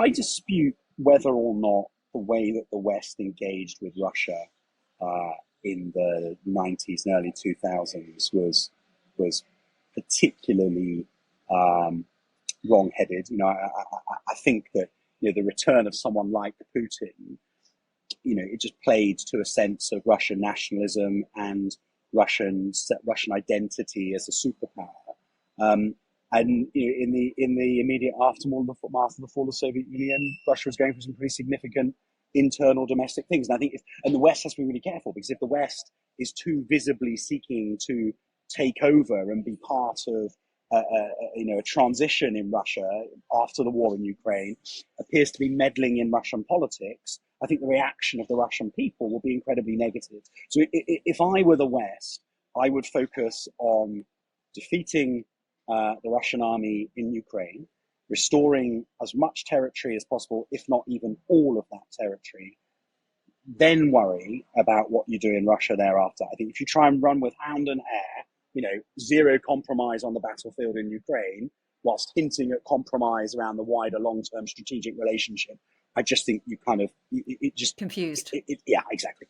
I dispute whether or not the way that the West engaged with Russia uh, in the 90s and early 2000s was particularly um, wrong-headed. I think that the return of someone like Putin, it just played to a sense of Russian nationalism and Russian identity as a superpower. Um, and in the immediate aftermath of the fall of the Soviet Union, Russia was going through some pretty significant internal domestic things. And I think and the West has to be really careful, because if the West is too visibly seeking to take over and be part of a transition in Russia after the war in Ukraine, appears to be meddling in Russian politics, I think the reaction of the Russian people will be incredibly negative. So if I were the West, I would focus on defeating the Russian army in Ukraine, restoring as much territory as possible, if not even all of that territory, then worry about what you do in Russia thereafter. I think if you try and run with hand and hair, zero compromise on the battlefield in Ukraine, whilst hinting at compromise around the wider long-term strategic relationship, I just think you kind of, it just... Confused. Yeah, exactly.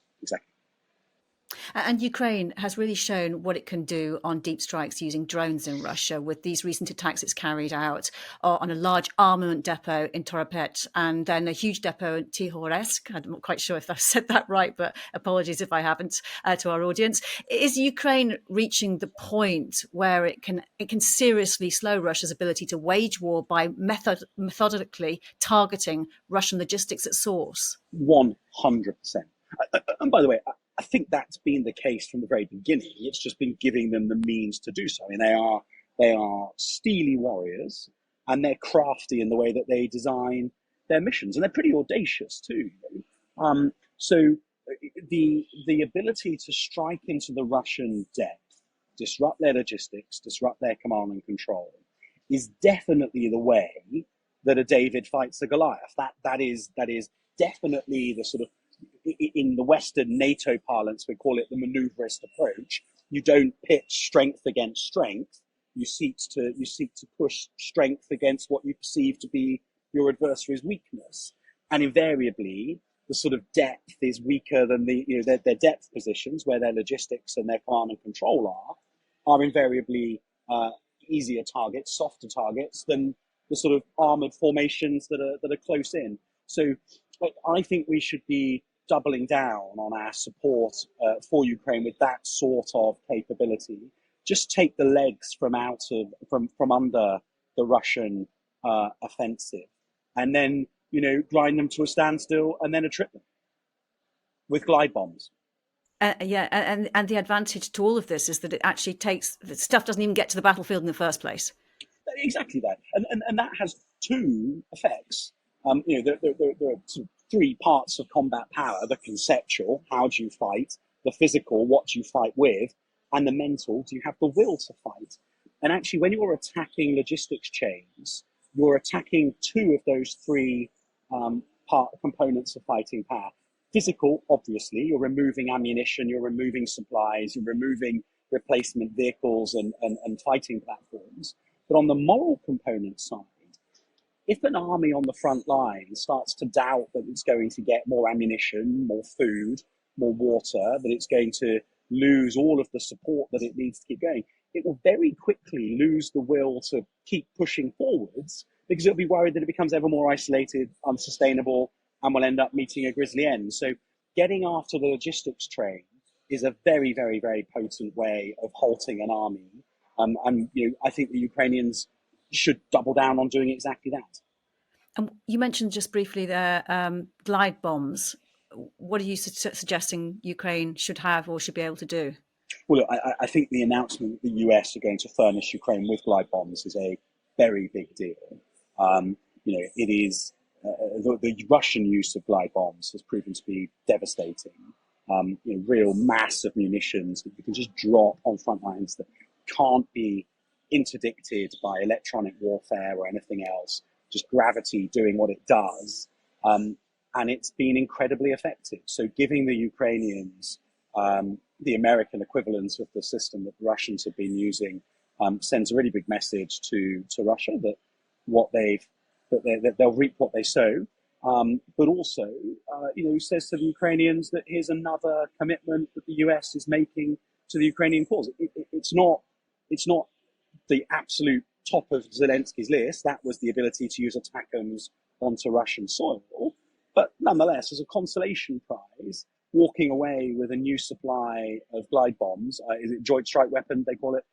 And Ukraine has really shown what it can do on deep strikes using drones in Russia, with these recent attacks it's carried out on a large armament depot in Toropet and then a huge depot in Tihoresk. I'm not quite sure if I've said that right, but apologies if I haven't, to our audience. Is Ukraine reaching the point where it can seriously slow Russia's ability to wage war by methodically targeting Russian logistics at source? 100%. And by the way, I think that's been the case from the very beginning. It's just been giving them the means to do so. I mean, they are steely warriors, and they're crafty in the way that they design their missions, and they're pretty audacious too. So the ability to strike into the Russian depth, disrupt their logistics, disrupt their command and control, is definitely the way that a David fights a Goliath. That is definitely the sort of, in the Western NATO parlance, we call it the maneuverist approach. You don't pit strength against strength. You seek to push strength against what you perceive to be your adversary's weakness, and invariably the sort of depth is weaker than their depth positions, where their logistics and their command and control are invariably easier targets, softer targets than the sort of armored formations that are close in. So I think we should be doubling down on our support for Ukraine with that sort of capability. Just take the legs from under the Russian offensive, and then grind them to a standstill, and then trip them with glide bombs. And the advantage to all of this is that it actually the stuff doesn't even get to the battlefield in the first place. Exactly that, and that has two effects. There are sort of three parts of combat power: the conceptual, how do you fight; the physical, what do you fight with; and the mental, do you have the will to fight? And actually, when you're attacking logistics chains, you're attacking two of those three components of fighting power. Physical, obviously, you're removing ammunition, you're removing supplies, you're removing replacement vehicles and fighting platforms. But on the moral component side, if an army on the front line starts to doubt that it's going to get more ammunition, more food, more water, that it's going to lose all of the support that it needs to keep going, it will very quickly lose the will to keep pushing forwards, because it'll be worried that it becomes ever more isolated, unsustainable, and will end up meeting a grisly end. So getting after the logistics train is a very, very, very potent way of halting an army. And I think the Ukrainians should double down on doing exactly that. And you mentioned just briefly there glide bombs. What are you suggesting Ukraine should have or should be able to do? Well, look, I think the announcement that the US are going to furnish Ukraine with glide bombs is a very big deal. It is the Russian use of glide bombs has proven to be devastating. Real mass of munitions that you can just drop on front lines that can't be interdicted by electronic warfare or anything else. Just gravity doing what it does, and it's been incredibly effective. So giving the Ukrainians the American equivalent of the system that the Russians have been using sends a really big message to Russia that what they've that they'll reap what they sow. But also, says to the Ukrainians that here's another commitment that the US is making to the Ukrainian cause. It's not the absolute top of Zelensky's list. That was the ability to use ATACMS onto Russian soil. But nonetheless, as a consolation prize, walking away with a new supply of glide bombs, is it joint strike weapon they call it?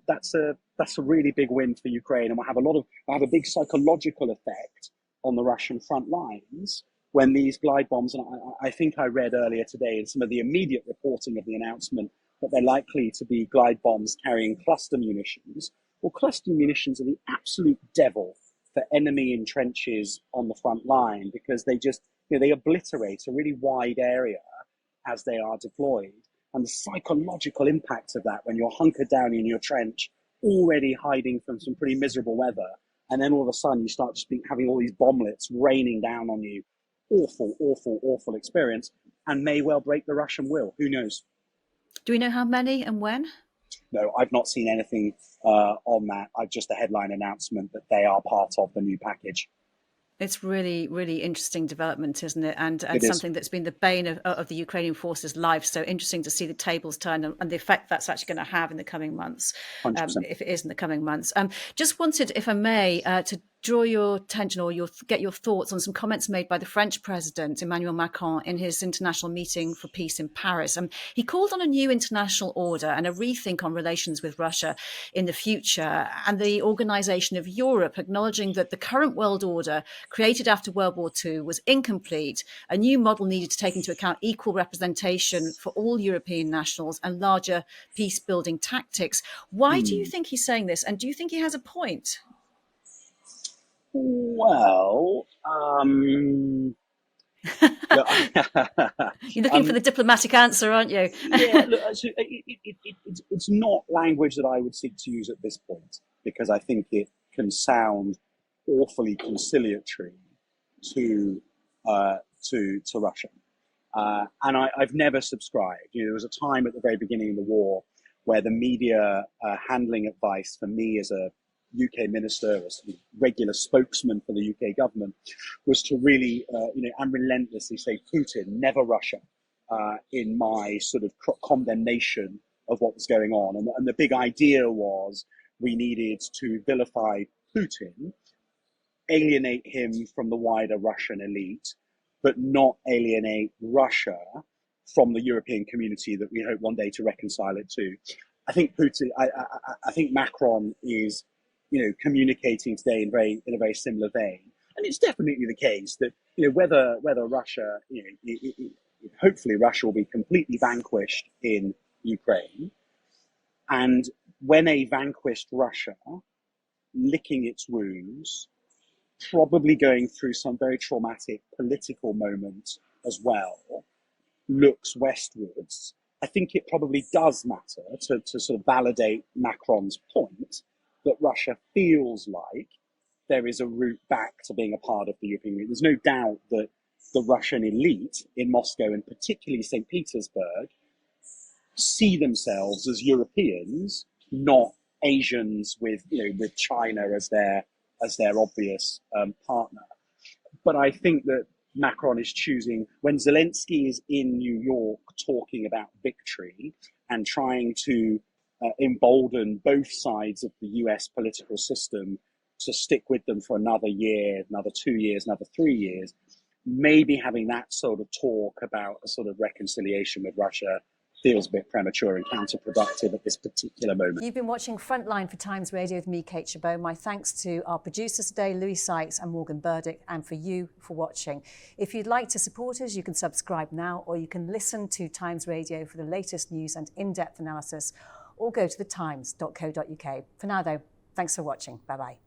That's a really big win for Ukraine, and will have a big psychological effect on the Russian front lines when these glide bombs. And I think I read earlier today in some of the immediate reporting of the announcement that they're likely to be glide bombs carrying cluster munitions. Well, cluster munitions are the absolute devil for enemy in trenches on the front line, because they obliterate a really wide area as they are deployed. And the psychological impact of that, when you're hunkered down in your trench, already hiding from some pretty miserable weather, and then all of a sudden you start just having all these bomblets raining down on you. Awful, awful, awful experience, and may well break the Russian will. Who knows? Do we know how many and when? No, I've not seen anything on that. I've just a headline announcement that they are part of the new package. It's really, really interesting development, isn't it? And It is. something that's been the bane of the Ukrainian forces' life. So interesting to see the tables turn and the effect that's actually going to have in the coming months, 100%. if it is in the coming months. Just wanted, if I may, to draw your attention or get your thoughts on some comments made by the French president, Emmanuel Macron, in his international meeting for peace in Paris. He called on a new international order and a rethink on relations with Russia in the future, and the organisation of Europe, acknowledging that the current world order created after World War II was incomplete. A new model needed to take into account equal representation for all European nationals and larger peace-building tactics. Why do you think he's saying this? And do you think he has a point? Well, look, You're looking for the diplomatic answer, aren't you? yeah, look, it's not language that I would seek to use at this point, because I think it can sound awfully conciliatory to Russia. And I've never subscribed. There was a time at the very beginning of the war where the media handling advice for me as a UK minister, as a regular spokesman for the UK government, was to really, unrelentlessly say Putin, never Russia, in my sort of condemnation of what was going on. And the big idea was we needed to vilify Putin, alienate him from the wider Russian elite, but not alienate Russia from the European community that we hope one day to reconcile it to. I think I think Macron is, communicating today in a very similar vein, and it's definitely the case that whether Russia, hopefully Russia will be completely vanquished in Ukraine, and when a vanquished Russia, licking its wounds, probably going through some very traumatic political moments as well, looks westwards, I think it probably does matter to sort of validate Macron's point that Russia feels like there is a route back to being a part of the European Union. There's no doubt that the Russian elite in Moscow, and particularly St. Petersburg, see themselves as Europeans, not Asians with China as their obvious partner. But I think that Macron is choosing, when Zelensky is in New York talking about victory and trying to embolden both sides of the US political system to stick with them for another year, another 2 years, another 3 years, maybe having that sort of talk about a sort of reconciliation with Russia feels a bit premature and counterproductive at this particular moment. You've been watching Frontline for Times Radio with me, Kate Chabot. My thanks to our producers today, Louis Sykes and Morgan Burdick, and for you for watching. If you'd like to support us, you can subscribe now, or you can listen to Times Radio for the latest news and in-depth analysis, or go to thetimes.co.uk. For now, though, thanks for watching. Bye-bye.